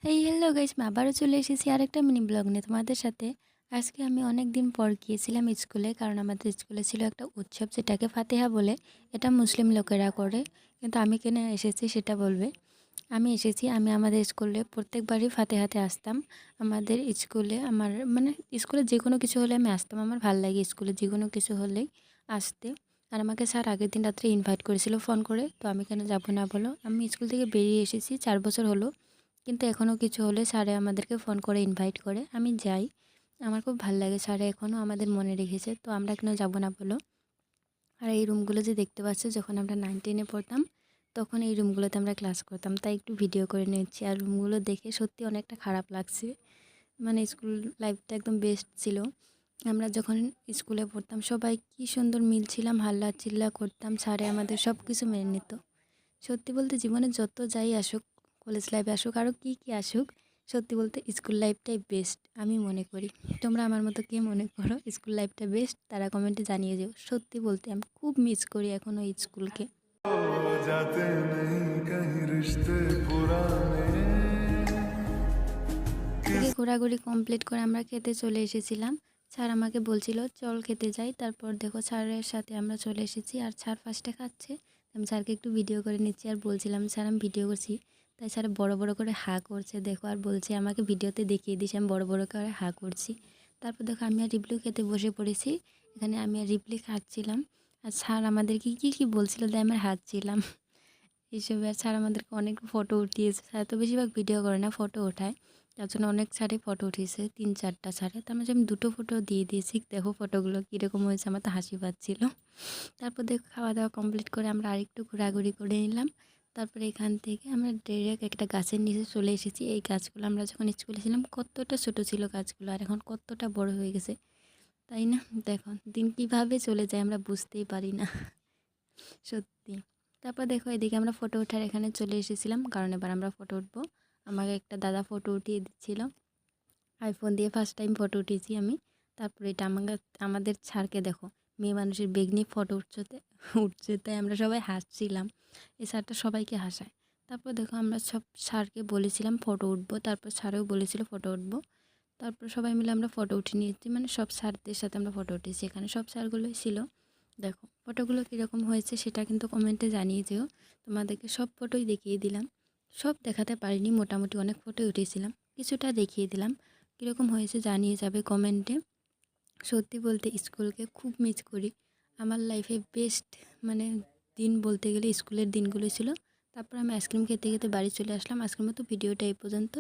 Hello guys, আমি আবারও চলে এসেছি আরেকটা মিনি ব্লগ নিয়ে তোমাদের সাথে। আজকে আমি অনেক দিন পর গিয়েছিলাম স্কুলে, কারণ আমাদের স্কুলে ছিল একটা উৎসব যেটাকে ফাতিহা বলে। এটা মুসলিম লোকেরা করে, কিন্তু আমি কেন এসেছি সেটা বলবে। আমি এসেছি, আমি আমাদের স্কুলে প্রত্যেকবারই ফাতিহাতে আসতাম। আমাদের স্কুলে স্কুলে যে কোনো কিছু হলে আমি আসতাম। আমার ভালো লাগে স্কুলে যে কোনো কিছু হলেই আসতে। আর আমাকে স্যার আগের দিন রাত্রে ইনভাইট করেছিল ফোন করে, তো আমি কেন যাব না বলো। আমি স্কুল থেকে বেরিয়ে এসেছি 4 বছর হলো, কিন্তু এখনও কিছু হলে স্যারে আমাদেরকে ফোন করে ইনভাইট করে, আমি যাই। আমার খুব ভালো লাগে, স্যারে এখনও আমাদের মনে রেখেছে, তো আমরা কেন যাব না বলো। আর এই রুমগুলো যে দেখতে পাচ্ছ, যখন আমরা 9-10-এ পড়তাম তখন এই রুমগুলোতে আমরা ক্লাস করতাম, তাই একটু ভিডিও করে নিচ্ছি। আর রুমগুলো দেখে সত্যি অনেকটা খারাপ লাগছে। স্কুল লাইফটা একদম বেস্ট ছিল। আমরা যখন স্কুলে পড়তাম সবাই কি সুন্দর মিল ছিলাম, হাল্লা চিল্লা করতাম, স্যারে আমাদের সব কিছু মেনে নিত। সত্যি বলতে জীবনে যত যাই আসুক, কলেজ লাইফে আসুক, আরও কী আসুক, সত্যি বলতে স্কুল লাইফটাই বেস্ট আমি মনে করি। তোমরা আমার মতো কে মনে করো স্কুল লাইফটা বেস্ট, তারা কমেন্টে জানিয়ে যেও। সত্যি বলতে আমি খুব মিস করি এখনও এই স্কুলকে। जाते नहीं कहीं रिश्ते पुराने। থেকে ঘোরাঘুরি কমপ্লিট করে আমরা খেতে চলে এসেছিলাম। স্যার আমাকে বলছিল চল খেতে যাই, তারপর দেখো স্যারের সাথে আমরা চলে এসেছি। আর স্যার ফার্স্টে খাচ্ছে, আমি স্যারকে একটু ভিডিও করে নিচ্ছি আর বলছিলাম স্যার আমি ভিডিও করছি। তাই স্যার বড় বড় করে হা করছে দেখো, আর বলছে আমাকে ভিডিওতে দেখিয়ে দিস আমি বড় বড় করে হা করছি। তারপর দেখো আমি আর রিপলিও খেতে বসে পড়েছি। এখানে আমি আর রিপলি খাচ্ছিলাম, আর স্যার আমাদেরকে কী বলছিল তাই আমরা হাঁটছিলাম এইসবে। আর স্যার আমাদেরকে অনেক ফটো উঠিয়েছে। স্যার তো বেশিরভাগ ভিডিও করে না, ফটো ওঠায়, তার জন্য অনেক স্যারই ফটো উঠিয়েছে, 3-4টা স্যারে। তার মাঝে আমি 2টো ফটো দিয়ে দিয়েছি, দেখো ফটোগুলো কীরকম হয়েছে, আমার তো হাসি পাচ্ছিল। তারপর দেখো খাওয়া দাওয়া কমপ্লিট করে আমরা আরেকটু ঘোরাঘুরি করে নিলাম। তারপরে এখান থেকে আমরা ডিরেক্ট একটা গাছের নিচে চলে এসেছি। এই গাছগুলো আমরা যখন স্কুলে ছিলাম কতটা ছোট ছিল গাছগুলো, আর এখন কতটা বড় হয়ে গেছে, তাই না? দেখো দিন কীভাবে চলে যায় আমরা বুঝতেই পারি না সত্যি। তারপর দেখো এদিকে আমরা ফটো ওঠার এখানে চলে এসেছিলাম, কারণ এবার আমরা ফটো উঠবো। আমাকে একটা দাদা ফটো উঠিয়ে দিচ্ছিল, আইফোন দিয়ে ফার্স্ট টাইম ফটো উঠিয়েছি আমি। তারপরে এটা আমাদের স্যারকে দেখো, মেয়ে মানুষের বেগ নিয়ে ফটো উঠছে, তাই আমরা সবাই হাসছিলাম। এই স্যারটা সবাইকে হাসায়। তারপর দেখো আমরা সব স্যারকে বলেছিলাম ফটো উঠবো, তারপর স্যারও বলেছিল ফটো উঠবো। তারপর সবাই মিলে আমরা ফটো উঠে নিয়েছি, সব স্যারদের সাথে আমরা ফটো উঠেছি। এখানে সব স্যারগুলোই ছিল। দেখো ফটোগুলো কীরকম হয়েছে সেটা কিন্তু কমেন্টে জানিয়ে যেও। তোমাদেরকে সব ফটোই দেখিয়ে দিলাম, সব দেখাতে পারিনি, মোটামুটি অনেক ফটোই উঠেছিলাম, কিছুটা দেখিয়ে দিলাম। কীরকম হয়েছে জানিয়ে যাবে কমেন্টে। সত্যি বলতে স্কুলকে খুব মিস করি। আমার লাইফে বেস্ট দিন বলতে গেলে স্কুলের দিনগুলো ছিল। তারপর আমি আইসক্রিম খেতে খেতে বাড়ি চলে আসলাম। আজকের মতো ভিডিওটা এই পর্যন্ত।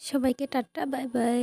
সবাইকে টাটা, বাই বাই।